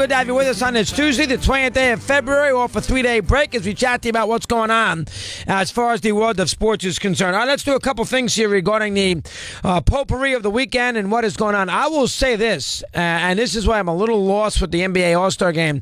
Good to have you with us on this Tuesday, the 20th day of February, off a 3-day break as we chat to you about what's going on as far as the world of sports is concerned. All right, let's do a couple things here regarding the potpourri of the weekend and what is going on. I will say this, and this is why I'm a little lost with the NBA All-Star Game,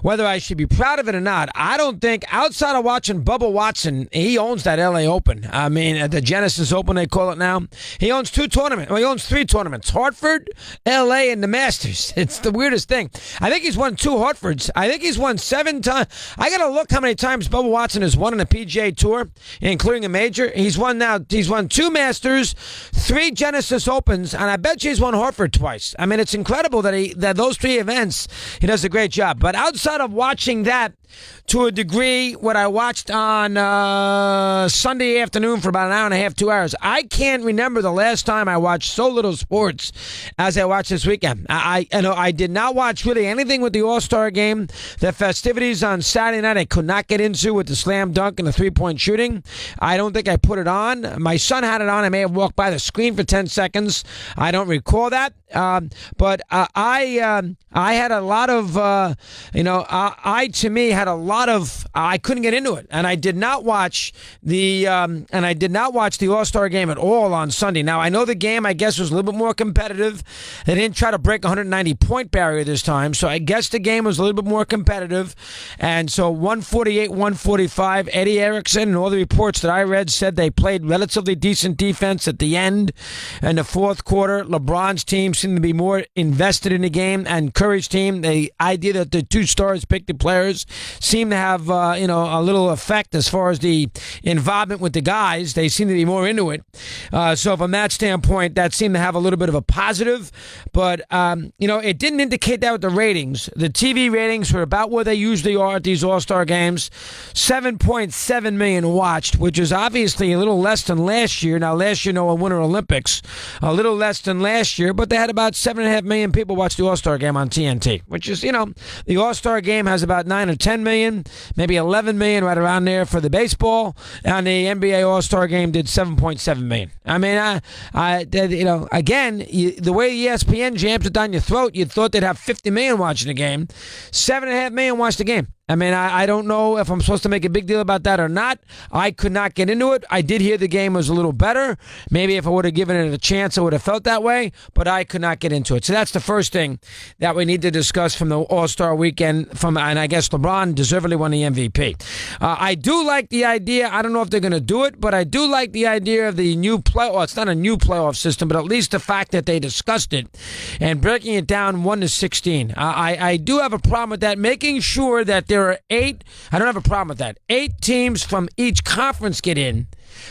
whether I should be proud of it or not. I don't think, outside of watching Bubba Watson, he owns that LA Open. I mean, the Genesis Open, they call it now. He owns two tournaments. Well, he owns three tournaments: Hartford, LA, and the Masters. It's the weirdest thing. I think he's won two Hartfords. I think he's won 7 times. I got to look how many times Bubba Watson has won on the PGA Tour, including a major. He's won 2 Masters, 3 Genesis Opens, and I bet you he's won Hartford twice. I mean, it's incredible that those 3 events, he does a great job. But outside of watching that, to a degree, what I watched on Sunday afternoon for about an hour and a half, 2 hours, I can't remember the last time I watched so little sports as I watched this weekend. I did not watch really anything with the All-Star Game. The festivities on Saturday night I could not get into with the slam dunk and the three-point shooting. I don't think I put it on. My son had it on. I may have walked by the screen for 10 seconds. I don't recall that. But I had a lot of, I couldn't get into it, and I did not watch the All-Star Game at all on Sunday. Now I know the game, I guess, was a little bit more competitive. They didn't try to break a 190-point barrier this time, so I guess the game was a little bit more competitive. And so 148-145. Eddie Erickson and all the reports that I read said they played relatively decent defense at the end. In the fourth quarter, LeBron's team seemed to be more invested in the game, and Curry's team, the idea that the 2 stars picked the players, seemed to have a little effect as far as the involvement with the guys. They seem to be more into it. So from that standpoint, that seemed to have a little bit of a positive. But, it didn't indicate that with the ratings. The TV ratings were about where they usually are at these All-Star games. 7.7 million watched, which is obviously a little less than last year. Now, last year, no one won Olympics. A little less than last year, but they had about 7.5 million people watch the All-Star game on TNT, which is, the All-Star game has about 9 or 10 million, maybe 11 million right around there for the baseball, and the NBA All-Star game did 7.7 million. I mean, again, the way ESPN jams it down your throat, you'd thought they'd have 50 million watching the game. 7.5 million watched the game. I mean, I don't know if I'm supposed to make a big deal about that or not. I could not get into it. I did hear the game was a little better. Maybe if I would have given it a chance, I would have felt that way, but I could not get into it. So that's the first thing that we need to discuss from the All-Star weekend, and I guess LeBron deservedly won the MVP. I do like the idea. I don't know if they're going to do it, but I do like the idea of the new playoff. It's not a new playoff system, but at least the fact that they discussed it and breaking it down 1-16. I do have a problem with that, making sure that there are 8. I don't have a problem with that. 8 teams from each conference get in.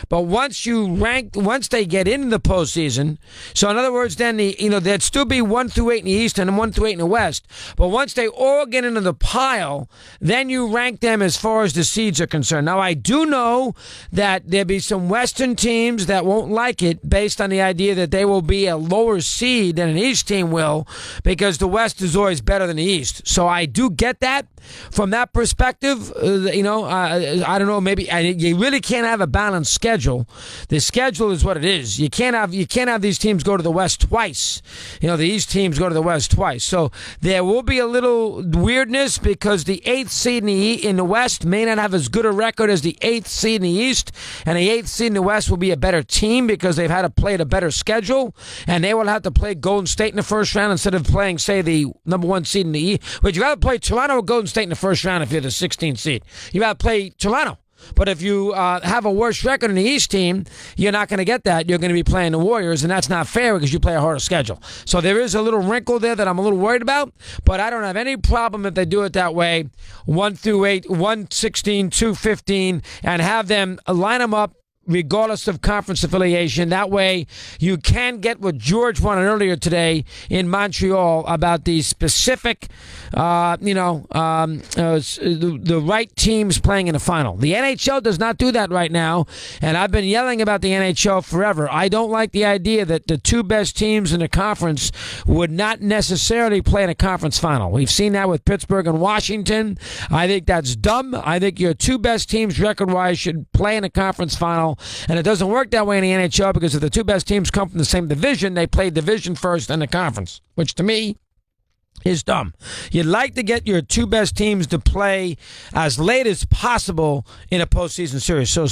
But once they get into the postseason, so in other words, then there'd still be 1 through 8 in the East and 1 through 8 in the West. But once they all get into the pile, then you rank them as far as the seeds are concerned. Now, I do know that there'll be some Western teams that won't like it based on the idea that they will be a lower seed than an East team will, because the West is always better than the East. So I do get that. From that perspective, I don't know, maybe you really can't have a balanced schedule. The schedule is what it is. You can't have these teams go to the West twice. The East teams go to the West twice. So there will be a little weirdness because the 8th seed in the West may not have as good a record as the 8th seed in the East, and the 8th seed in the West will be a better team because they've had to play a better schedule, and they will have to play Golden State in the first round instead of playing, say, the number 1 seed in the East. But you got to play Toronto or Golden State in the first round if you're the 16th seed. You got to play Toronto. But if you have a worse record in the East team, you're not going to get that. You're going to be playing the Warriors, and that's not fair because you play a harder schedule. So there is a little wrinkle there that I'm a little worried about, but I don't have any problem if they do it that way, 1 through 8, 1-16, 2-15, and have them line them up regardless of conference affiliation. That way you can get what George wanted earlier today in Montreal about the specific, the right teams playing in the final. The NHL does not do that right now, and I've been yelling about the NHL forever. I don't like the idea that the 2 best teams in the conference would not necessarily play in a conference final. We've seen that with Pittsburgh and Washington. I think that's dumb. I think your 2 best teams record-wise should play in a conference final. And it doesn't work that way in the NHL because if the 2 best teams come from the same division, they play division first and the conference, which to me is dumb. You'd like to get your two best teams to play as late as possible in a postseason series. So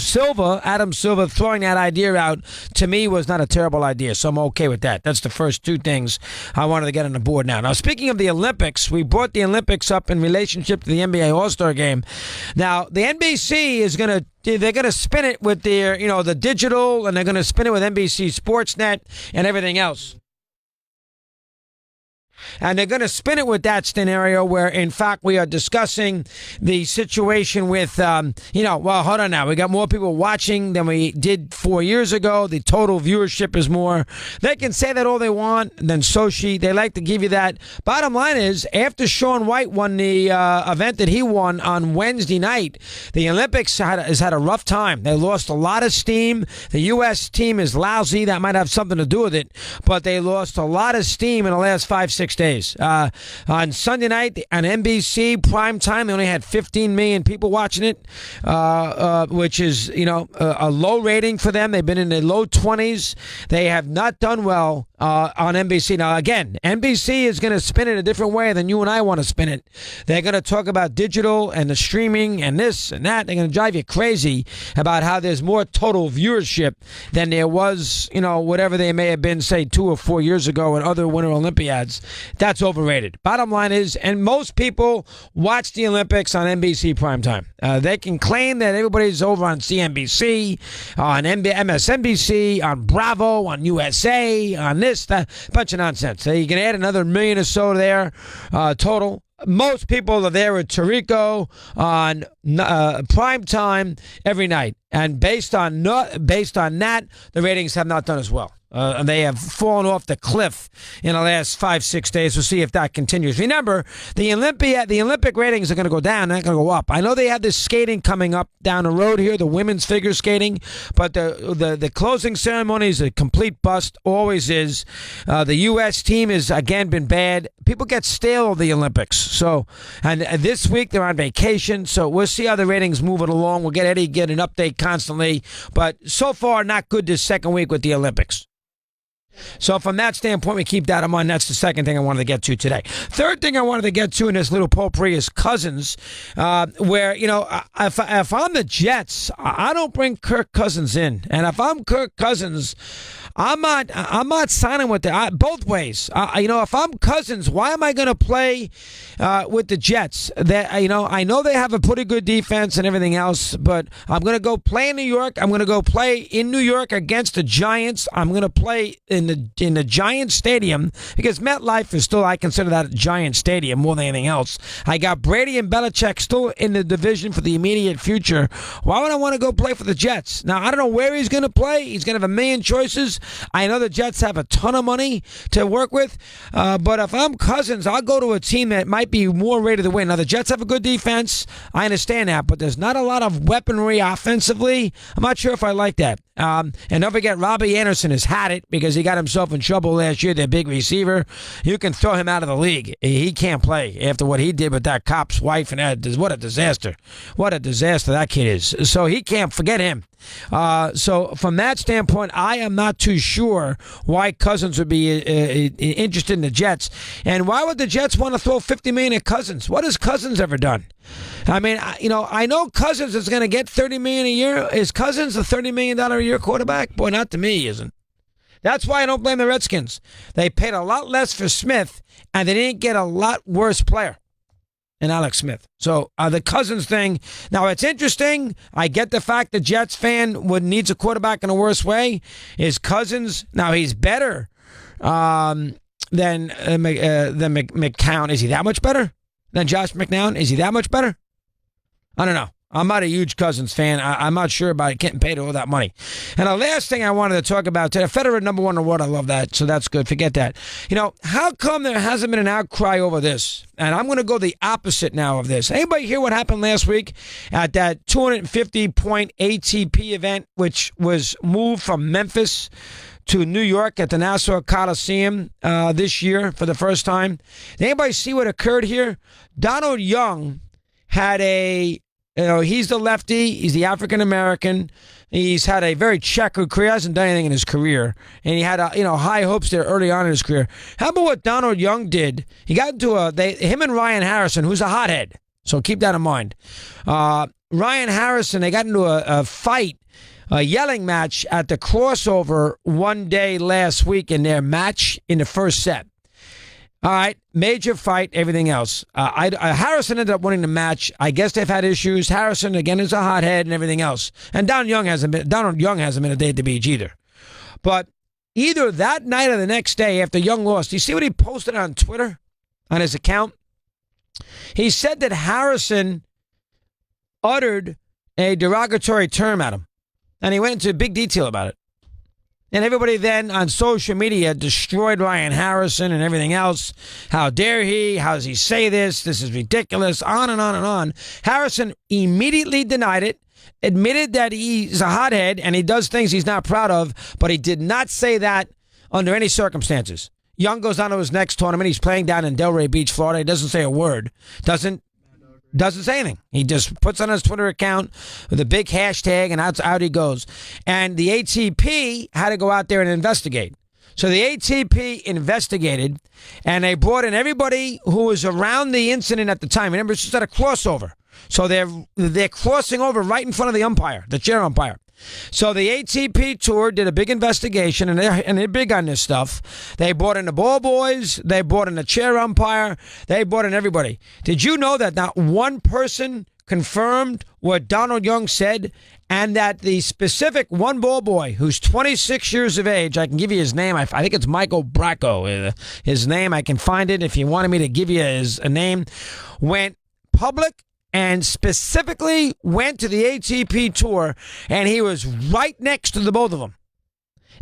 Adam Silver, throwing that idea out to me was not a terrible idea. So I'm okay with that. That's the first two things I wanted to get on the board now. Now, speaking of the Olympics, we brought the Olympics up in relationship to the NBA All-Star Game. Now, the NBC is going to they're going to spin it with their, the digital, and they're going to spin it with NBC Sportsnet and everything else. And they're going to spin it with that scenario where, in fact, we are discussing the situation with, well, hold on now. We got more people watching than we did 4 years ago. The total viewership is more. They can say that all they want. Then Sochi, they like to give you that. Bottom line is, after Shaun White won the event that he won on Wednesday night, the Olympics has had a rough time. They lost a lot of steam. The U.S. team is lousy. That might have something to do with it. But they lost a lot of steam in the last 5-6 days. On Sunday night on NBC prime time, they only had 15 million people watching it, which is a low rating for them. They've been in the low 20s. They have not done well on NBC. Now again, NBC is going to spin it a different way than you and I want to spin it. They're going to talk about digital and the streaming and this and that. They're going to drive you crazy about how there's more total viewership than there was, whatever they may have been, say 2 or 4 years ago in other Winter Olympiads. That's overrated. Bottom line is, and most people watch the Olympics on NBC primetime. They can claim that everybody's over on CNBC, on MSNBC, on Bravo, on USA, on this, that, bunch of nonsense. So you can add another million or so there total. Most people are there with Tirico on prime time every night. And based on that, the ratings have not done as well. And they have fallen off the cliff in the last 5-6 days. We'll see if that continues. Remember, the Olympic ratings are going to go down, not going to go up. I know they have this skating coming up down the road here, the women's figure skating, but the closing ceremony is a complete bust, always is. The U.S. team has, again, been bad. People get stale of the Olympics. So, and this week they're on vacation, so we'll see how the ratings move it along. We'll get an update constantly, but so far not good this second week with the Olympics. So from that standpoint, we keep that in mind. That's the second thing I wanted to get to today. Third thing I wanted to get to in this little potpourri is Cousins, where, if I'm the Jets, I don't bring Kirk Cousins in. And if I'm Kirk Cousins, I'm not signing with both ways. If I'm Cousins, why am I going to play with the Jets? That I know they have a pretty good defense and everything else, but I'm going to go play in New York. I'm going to go play in New York against the Giants. I'm going to play in the Giant Stadium because MetLife is still, I consider that a Giant Stadium more than anything else. I got Brady and Belichick still in the division for the immediate future. Why would I want to go play for the Jets? Now, I don't know where he's going to play. He's going to have a million choices. I know the Jets have a ton of money to work with, but if I'm Cousins, I'll go to a team that might be more ready to win. Now, the Jets have a good defense. I understand that, but there's not a lot of weaponry offensively. I'm not sure if I like that. And don't forget, Robbie Anderson has had it because he got himself in trouble last year, their big receiver. You can throw him out of the league. He can't play after what he did with that cop's wife, and that. What a disaster. What a disaster that kid is. So he can't forget him. So from that standpoint, I am not too sure why Cousins would be interested in the Jets. And why would the Jets want to throw $50 million at Cousins? What has Cousins ever done? I mean, I know Cousins is going to get $30 million a year. Is Cousins a $30 million a year quarterback? Boy, not to me, he isn't. That's why I don't blame the Redskins. They paid a lot less for Smith, and they didn't get a lot worse player than Alex Smith. So the Cousins thing, now it's interesting. I get the fact the Jets fan needs a quarterback in a worse way. Is Cousins, now he's better than McCown. Is he that much better than Josh McCown? Is he that much better? I don't know. I'm not a huge Cousins fan. I'm not sure about getting paid all that money. And the last thing I wanted to talk about today, Federer #1 award, I love that, so that's good. Forget that. How come there hasn't been an outcry over this? And I'm going to go the opposite now of this. Anybody hear what happened last week at that 250-point ATP event, which was moved from Memphis to New York at the Nassau Coliseum this year for the first time? Did anybody see what occurred here? Donald Young had he's the lefty. He's the African-American. He's had a very checkered career. He hasn't done anything in his career, and he had high hopes there early on in his career. How about what Donald Young did? He got into him and Ryan Harrison, who's a hothead. So keep that in mind. Ryan Harrison, they got into a fight, a yelling match at the crossover one day last week in their match in the first set. All right, major fight, everything else. Harrison ended up winning the match. I guess they've had issues. Harrison, again, is a hothead and everything else. And Donald Young hasn't been a day at the beach either. But either that night or the next day after Young lost, you see what he posted on Twitter, on his account? He said that Harrison uttered a derogatory term at him. And he went into big detail about it. And everybody then on social media destroyed Ryan Harrison and everything else. How dare he? How does he say this? This is ridiculous. On and on and on. Harrison immediately denied it, admitted that he's a hothead and he does things he's not proud of, but he did not say that under any circumstances. Young goes on to his next tournament. He's playing down in Delray Beach, Florida. He doesn't say a word. Doesn't say anything. He just puts on his Twitter account with a big hashtag, and out he goes. And the ATP had to go out there and investigate. So the ATP investigated, and they brought in everybody who was around the incident at the time. Remember, it's just at a crossover. So they're crossing over right in front of the umpire, the chair umpire. So the ATP Tour did a big investigation, and they're big on this stuff. They brought in the ball boys. They brought in the chair umpire. They brought in everybody. Did you know that not one person confirmed what Donald Young said, and that the specific one ball boy who's 26 years of age, I can give you his name. I think it's Michael Bracco. His name, I can find it if you wanted me to give you a name, went public and specifically went to the ATP Tour, and he was right next to the both of them.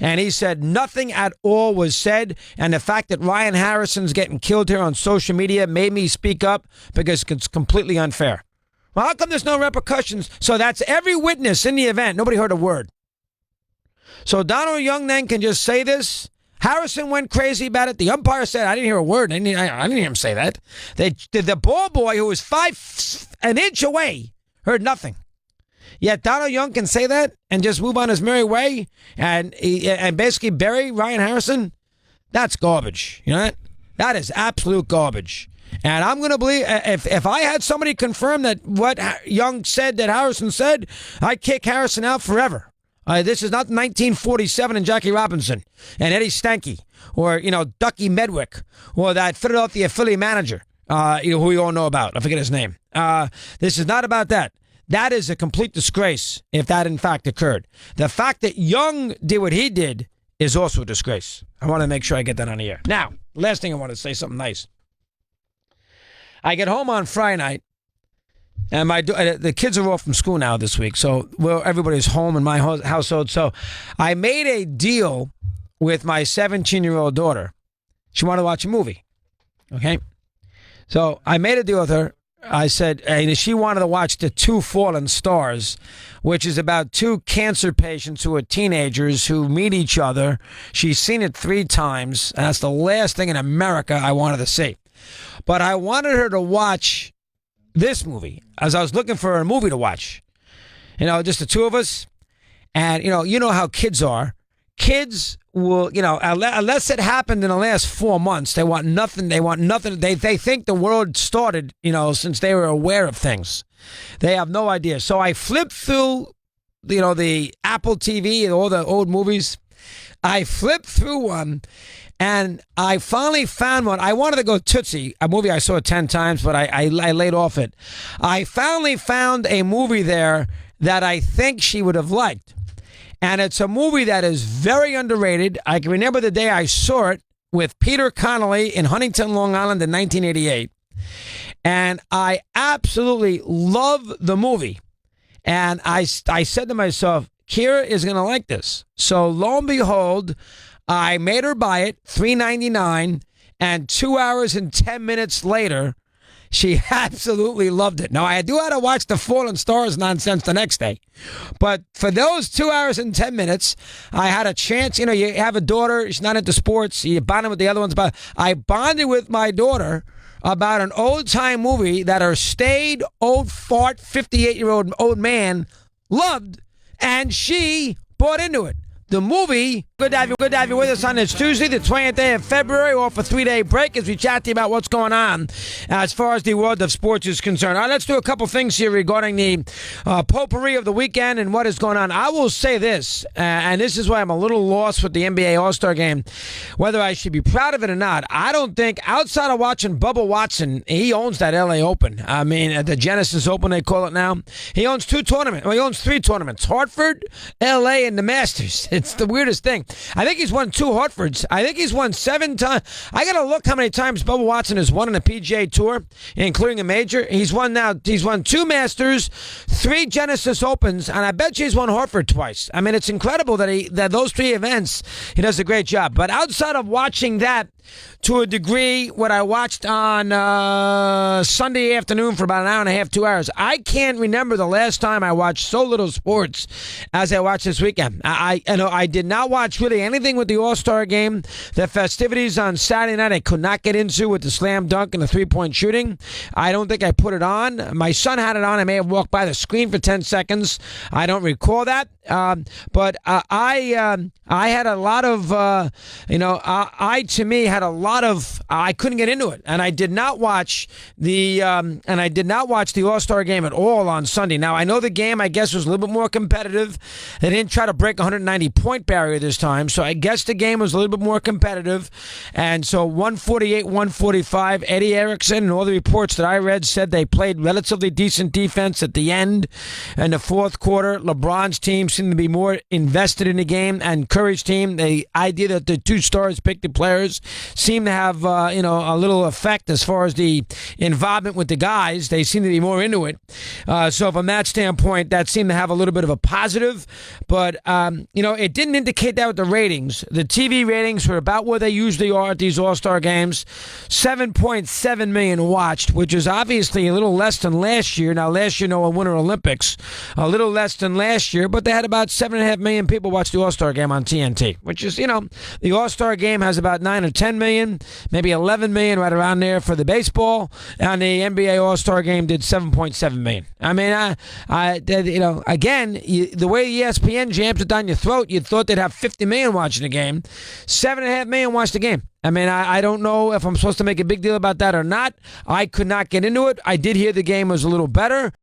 And he said nothing at all was said, and the fact that Ryan Harrison's getting killed here on social media made me speak up because it's completely unfair. Well, how come there's no repercussions? So that's every witness in the event. Nobody heard a word. So Donald Young then can just say this. Harrison went crazy about it. The umpire said, I didn't hear a word. I didn't hear him say that. The ball boy, who was an inch away, heard nothing. Yet Donald Young can say that and just move on his merry way and basically bury Ryan Harrison. That's garbage. You know that? That is absolute garbage. And I'm going to believe, if I had somebody confirm that what Young said that Harrison said, I'd kick Harrison out forever. This is not 1947 and Jackie Robinson and Eddie Stanky or, Ducky Medwick or that Philadelphia Philly manager, who we all know about. I forget his name. This is not about that. That is a complete disgrace if that in fact occurred. The fact that Young did what he did is also a disgrace. I want to make sure I get that on the air. Now, last thing I want to say, something nice. I get home on Friday night. And the kids are off from school now this week, so everybody's home in my household. So I made a deal with my 17-year-old daughter. She wanted to watch a movie, okay? So I made a deal with her. I said, and she wanted to watch The Two Fallen Stars, which is about two cancer patients who are teenagers who meet each other. She's seen it 3 times, and that's the last thing in America I wanted to see. But I wanted her to watch this movie, as I was looking for a movie to watch. Just the two of us. And, you know how kids are. Kids will, unless it happened in the last 4 months, they want nothing. They want nothing. They think the world started, since they were aware of things. They have no idea. So I flipped through, the Apple TV and all the old movies. I flipped through one. And I finally found one. I wanted to go Tootsie, a movie I saw 10 times, but I laid off it. I finally found a movie there that I think she would have liked. And it's a movie that is very underrated. I can remember the day I saw it with Peter Connolly in Huntington, Long Island in 1988. And I absolutely love the movie. And I said to myself, Kira is going to like this. So lo and behold, I made her buy it, $3.99, and 2 hours and 10 minutes later, she absolutely loved it. Now, I do have to watch the Fallen Stars nonsense the next day, but for those 2 hours and 10 minutes, I had a chance. You have a daughter, she's not into sports, you bonded with the other ones, but I bonded with my daughter about an old-time movie that her staid, old fart, 58-year-old old man loved, and she bought into it. The movie, good to have you with us on this Tuesday, the 20th day of February, off a 3-day break as we chat to you about what's going on as far as the world of sports is concerned. All right, let's do a couple things here regarding the potpourri of the weekend and what is going on. I will say this, and this is why I'm a little lost with the NBA All-Star Game, whether I should be proud of it or not. I don't think, outside of watching Bubba Watson, he owns that LA Open. I mean, the Genesis Open, they call it now. He owns 2 tournaments. Well, he owns 3 tournaments, Hartford, LA, and the Masters. It's the weirdest thing. I think he's won 2 Hartfords. I think he's won 7 times. I got to look how many times Bubba Watson has won on the PGA Tour, including a major. He's won 2 Masters, 3 Genesis Opens, and I bet you he's won Hartford twice. I mean, it's incredible that those 3 events, he does a great job. But outside of watching that, to a degree, what I watched on Sunday afternoon for about an hour and a half, 2 hours, I can't remember the last time I watched so little sports as I watched this weekend. I did not watch really anything with the All-Star Game. The festivities on Saturday night I could not get into with the slam dunk and the 3-point shooting. I don't think I put it on. My son had it on. I may have walked by the screen for 10 seconds. I don't recall that. But I had a lot of, I couldn't get into it, and I did not watch the All-Star Game at all on Sunday. Now I know the game, I guess, was a little bit more competitive. They didn't try to break a 190-point barrier this time, so I guess the game was a little bit more competitive. And so 148-145. Eddie Erickson and all the reports that I read said they played relatively decent defense at the end. In the fourth quarter, LeBron's team seemed to be more invested in the game, and Curry's team, the idea that the 2 stars picked the players, seemed to have a little effect as far as the involvement with the guys. They seem to be more into it. So from that standpoint, that seemed to have a little bit of a positive. But, it didn't indicate that with the ratings. The TV ratings were about where they usually are at these All-Star games. 7.7 million watched, which is obviously a little less than last year. Now, last year, no one won Olympics. A little less than last year, but they had about 7.5 million people watch the All-Star game on TNT, which is, the All-Star game has about 9 or 10 million, maybe 11 million right around there for the baseball, and the NBA All-Star game did 7.7 million. I mean, again, the way ESPN jams it down your throat, you thought they'd have 50 million watching the game. 7.5 million watched the game. I mean, I don't know if I'm supposed to make a big deal about that or not. I could not get into it. I did hear the game was a little better.